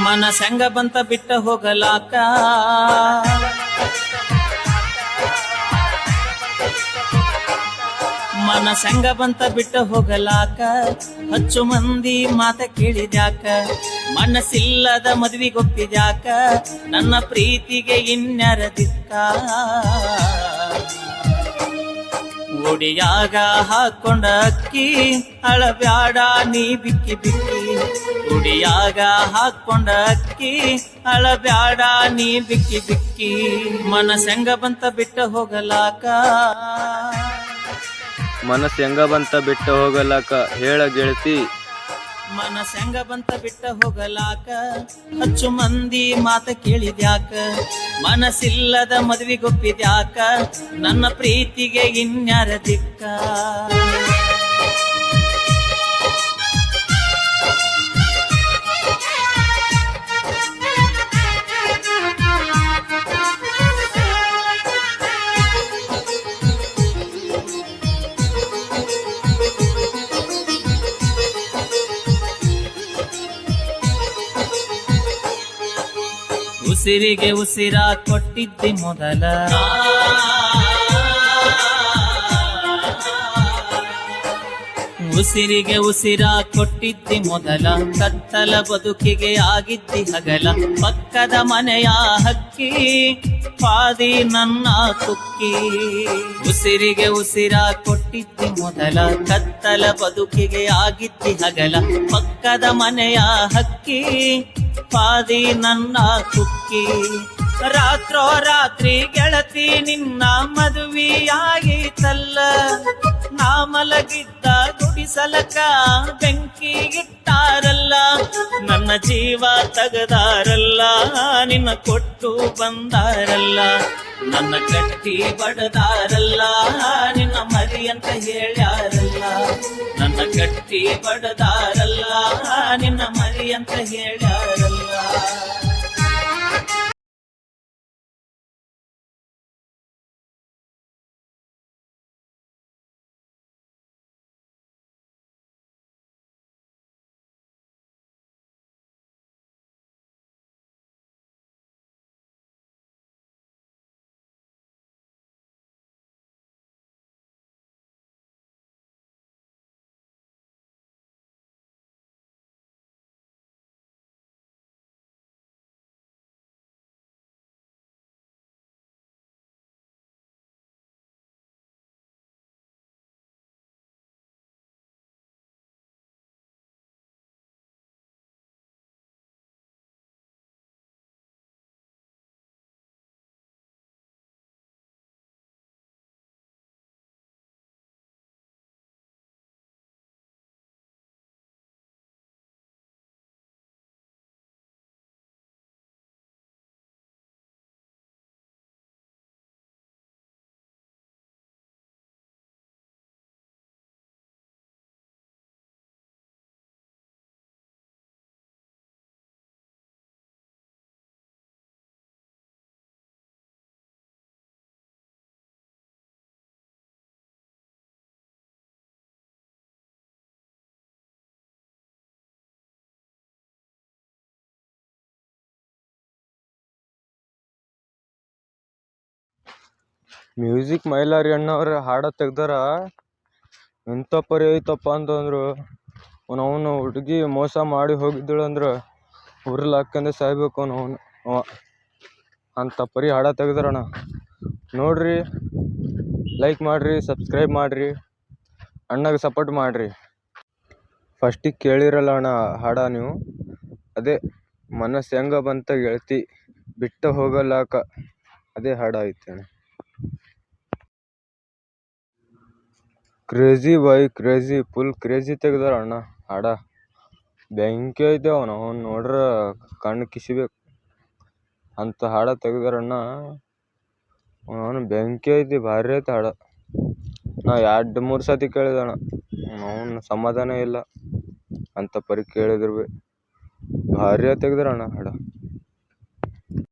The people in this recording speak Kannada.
ಮನಸಂಗ ಬಂತ ಬಿಟ್ಟ ಹೋಗಲಾಕ ಮನಸಂಗ ಬಂತ ಬಿಟ್ಟ ಹೋಗಲಾಕ ಹಚ್ಚು ಮಂದಿ ಮಾತ ಕೇಳಿದ್ಯಾಕ ಮನಸ್ಸಿಲ್ಲದ ಮದ್ವಿಗೊಪ್ಪಿದ್ಯಾಕ ನನ್ನ ಪ್ರೀತಿಗೆ ಇನ್ಯಾರ ದಿಕ್ಕ ಗುಡಿಯಾಗ ಹಾಕೊಂಡ ಅಕ್ಕಿ ಅಳಬ್ಯಾಡ ನೀ ಬಿಕ್ಕಿ ಬಿಕ್ಕಿ ಗುಡಿಯಾಗ ಹಾಕೊಂಡ ಅಕ್ಕಿ ಅಳಬ್ಯಾಡ ನೀ ಬಿಕ್ಕಿ ಬಿಕ್ಕಿ ಮನಸಂಗ ಬಂತ ಬಿಟ್ಟ ಹೋಗಲಾಕ ಮನಸ್ಸು ಹೆಂಗ ಬಂತ ಬಿಟ್ಟ ಹೋಗಲಾಕ ಹೇಳ ಗೆಳತಿ ಮನಸಂಗ ಬಂತ ಬಿಟ್ಟ ಹೋಗಲಾಕ ಹಚ್ಚು ಮಂದಿ ಮಾತ ಕೇಳಿದ್ಯಾಕ ಮನಸ್ಸಿಲ್ಲದ ಮದ್ವಿಗೊಪ್ಪಿದ್ಯಾಕ ನನ್ನ ಪ್ರೀತಿಗೆ ಇನ್ಯಾರ ದಿಕ್ಕ ಉಸಿರಿಗೆ ಉಸಿರ ಕೊಟ್ಟಿದ್ದಿ ಮೊದಲ ಉಸಿರಿಗೆ ಉಸಿರ ಕೊಟ್ಟಿದ್ದಿ ಮೊದಲ ಕತ್ತಲ ಬದುಕಿಗೆ ಆಗಿದ್ದಿ ಹಗಲ ಪಕ್ಕದ ಮನೆಯ ಹಕ್ಕಿ ಪಾದಿ ನನ್ನ ತುಕ್ಕಿ ಉಸಿರಿಗೆ ಉಸಿರ ಕೊಟ್ಟಿದ್ದಿ ಮೊದಲ ಕತ್ತಲ ಬದುಕಿಗೆ ಆಗಿದ್ದಿ ಹಗಲ ಪಕ್ಕದ ಮನೆಯ ಹಕ್ಕಿ ಪಾದಿ ನನ್ನ ತುಕ್ಕಿ ರಾತ್ರೋ ರಾತ್ರಿ ಗೆಳತಿ ನಿನ್ನ ಮದುವೆಯಾಗಿತ್ತಲ್ಲ ನಾ ಮಲಗಿದ್ದ ಗುಡಿಸಲಕ ಬೆಂಕಿಗಿಟ್ಟಾರಲ್ಲ ನನ್ನ ಜೀವ ತಗದಾರಲ್ಲ ನಿನ್ನ ಕೊಟ್ಟು ಬಂದಾರಲ್ಲ ನನ್ನ ಕಟ್ಟಿ ಬಡದಾರಲ್ಲ ನಿನ್ನ ಮರಿ ಅಂತ ಹೇಳ್ಯಾರಲ್ಲ ನನ್ನ ಕಟ್ಟಿ ಬಡದಾರಲ್ಲ ನಿನ್ನ ಮರಿ ಅಂತ ಹೇಳ್ಯಾರಲ್ಲ ಮ್ಯೂಸಿಕ್ ಮೈಲಾರಿ ಅಣ್ಣವ್ರ ಹಾಡ ತೆಗ್ದಾರ ಎಂಥ ಪರಿ ಐತಪ್ಪ ಅಂತಂದ್ರು ಅವನು ಹುಡುಗಿ ಮೋಸ ಮಾಡಿ ಹೋಗಿದ್ದಳು ಅಂದ್ರೆ ಉರ್ಲ್ ಹಾಕ್ಯಂದೆ ಸಾಯ್ಬೇಕು ಅವನು ಅವ ಅಂಥ ಪರಿ ಹಾಡ ತೆಗ್ದಾರಣ್ಣ. ನೋಡ್ರಿ, ಲೈಕ್ ಮಾಡಿರಿ, ಸಬ್ಸ್ಕ್ರೈಬ್ ಮಾಡಿರಿ, ಅಣ್ಣಗೆ ಸಪೋರ್ಟ್ ಮಾಡಿರಿ. ಫಸ್ಟಿಗೆ ಕೇಳಿರಲ್ಲ ಅಣ್ಣ ಹಾಡ ನೀವು, ಅದೇ ಮನಸ್ಸು ಹೆಂಗ ಬಂತ ಗೆಳತಿ ಬಿಟ್ಟ ಹೋಗಲಾಕ, ಅದೇ ಹಾಡ ಐತೆ ಅಣ್ಣ. ಕ್ರೇಜಿ ಬಾಯ್ ಕ್ರೇಜಿ, ಫುಲ್ ಕ್ರೇಜಿ ತೆಗ್ದಾರ ಅಣ್ಣ ಹಾಡ. ಬೆಂಕಿ ಐತೆ ಅವನು ನೋಡ್ರ ಕಣ್ಣು ಕಿಸಿಬೇಕು ಅಂತ ಹಾಡ ತೆಗ್ದಾರಣ್ಣ. ಅವನು ಬೆಂಕಿ ಐತಿ, ಭಾರಿ ಐತೆ ಹಾಡ. ನಾ 2-3 ಸತಿ ಕೇಳಿದಣ್ಣ, ಅವನು ಸಮಾಧಾನ ಇಲ್ಲ ಅಂತ ಪರಿ ಕೇಳಿದ್ರು ಭೀ ಭಾರಿ ತೆಗ್ದಾರಣ್ಣ ಹಾಡ.